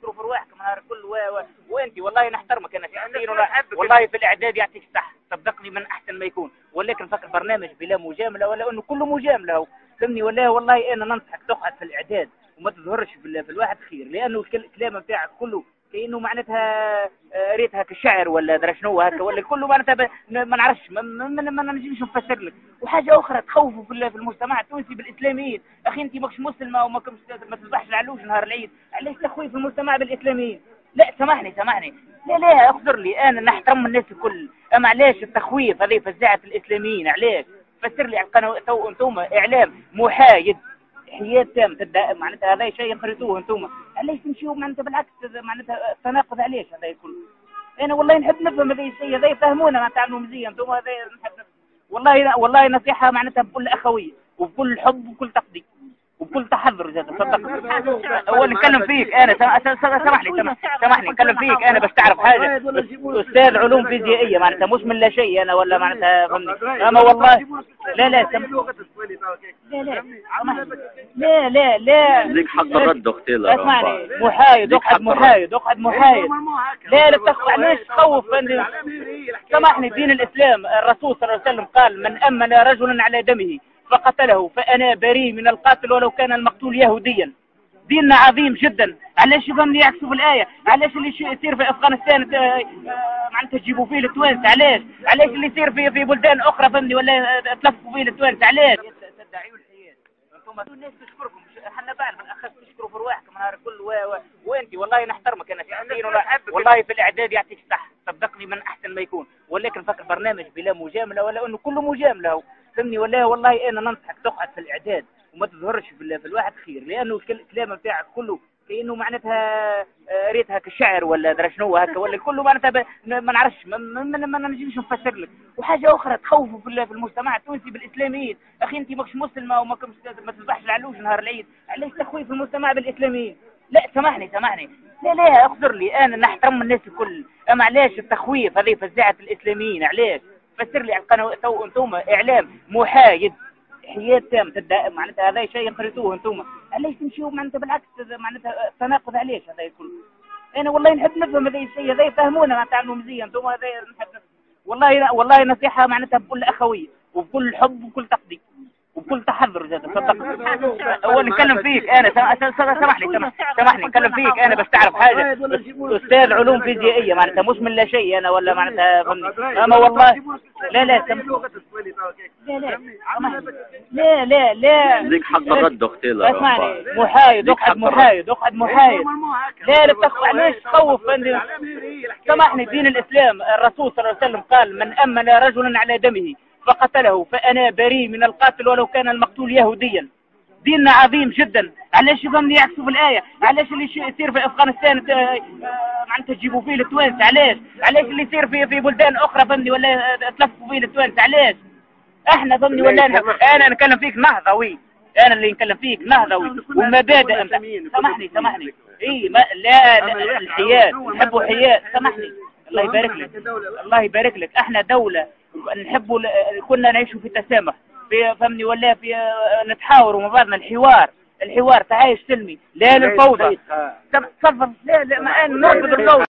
تشكروا في رواحكم نهار الكل وانت والله نحترمك انا شخصيا والله في الاعداد يعطيك الصح صدقني من احسن ما يكون، ولكن فكر برنامج بلا مجامله ولا انه كله مجامله فهمني والله انا ننصحك تقعد في الاعداد وما تظهرش في الواحد خير، لانه الكلام نتاعك كله كأنه معناتها ريتها كالشعر ولا درا شنو هكا ولا كله معناتها ما نعرفش ما نجمش نفسر لك. وحاجه اخرى تخوفوا في المجتمع التونسي بالاسلاميين، اخي انت ماكش مسلمه وما تذبحش العلوش نهار العيد، علاش تخويف المجتمع بالاسلاميين؟ لا سامحني لا اخبر لي انا نحترم الناس الكل، اما علاش التخويف هذه فزاعه الاسلاميين؟ علاش؟ فسر لي على القناه انتم اعلام محايد حياد تام معناتها هذا شيء قريتوه انتم، علاش تمشيوا معناتها بالعكس معناتها تناقض علاش هذا كله؟ انا والله نحب نفهم هذا الشيء هذا يفهمونا ما تعملوا مزيه انتم هذا نحب نفهم. والله نصيحه معناتها بكل اخويه وبكل حب وبكل تقدير وبكل تحضر زاد صدق. هو نتكلم فيك انا سامحني نتكلم فيك انا باش تعرف حاجه، استاذ علوم فيزيائيه معناتها مش من لا شيء انا ولا معناتها فهمني، اما والله لا ليك حق الرد اختي. اسمعني محايد اقعد محايد لا تخوف علاش تخوف سامحني. دين الاسلام الرسول صلى الله عليه وسلم قال من امن رجلا على دمه فقتله فأنا بريء من القاتل ولو كان المقتول يهوديا. ديننا عظيم جدا، علاش يفهمني يعكسوا في الآية؟ علاش اللي يصير في أفغانستان معناتها تجيبوا فيه التوانسة؟ علاش اللي يصير في بلدان أخرى فهمني ولا تلفوا فيه التوانسة؟ علاش؟ تدعيوا الحياد انتم الناس تشكركم، احنا بعد بالاخص تشكروا في رواحكم نهار الكل وانت والله نحترمك انا شخصيا والله في الاعداد يعطيك الصح صدقني من احسن ما يكون، ولكن فكر برنامج بلا مجامله ولا انه كله مجامله فهمني والله انا ننصحك تقعد في الاعداد وما تظهرش في الواحد خير، لانه الكلام نتاعك كله كأنه معناتها ريتها كالشعر ولا درا شنو هكا ولا كله معناتها ما نعرفش ما نجمش نفسر لك. وحاجه اخرى تخوفوا في المجتمع التونسي بالاسلاميين، اخي انت ماكش مسلمه وما ما تذبحش العلوش نهار العيد، علاش تخويف المجتمع بالاسلاميين؟ لا سامحني لا اخبر لي انا نحترم الناس الكل، اما علاش التخويف هذه فزاعه الاسلاميين؟ علاش؟ فسر لي على القناه انتم اعلام محايد حياد تام معناتها هذا شيء قريتوه انتم، علاش تمشيوا معناتها بالعكس معناتها تناقض علاش هذا كله؟ انا والله نحب نفهم هذا الشيء هذا يفهمونا ما تعملوا مزيه انتم هذا نحب نفهم. والله نصيحه معناتها بكل اخويه وبكل حب وبكل تقدير وبكل تحضر زاد صدق. هو نتكلم فيك انا سامحني نتكلم فيك انا باش تعرف حاجه، استاذ علوم فيزيائيه معناتها مش من لا شيء انا ولا معناتها فهمني، اما والله لا ليك حق الرد اختي. اسمعني محايد اقعد محايد لا تخوف علاش تخوف سامحني. دين الاسلام الرسول صلى الله عليه وسلم قال من امن رجلا على دمه فقتله فأنا بريء من القاتل ولو كان المقتول يهوديا. ديننا عظيم جدا، علاش يفهمني يعكسوا في الآية؟ علاش اللي يصير في أفغانستان معناتها تجيبوا فيه التوانسة؟ علاش اللي يصير في بلدان أخرى فهمني ولا تلفوا فيه التوانسة؟ علاش؟ احنا فهمني ولا أنا نتكلم فيك نهضوي، أنا اللي نتكلم فيك نهضوي والمبادئ. سامحني لا الحياد نحبوا حياد. سامحني الله يبارك لك احنا دولة نحبوا كنا نعيشوا في تسامح فهمني ولا في نتحاوروا مع بعضنا، الحوار تعايش سلمي لا للفوضى. تفضل لا ما نرفض الفوضى.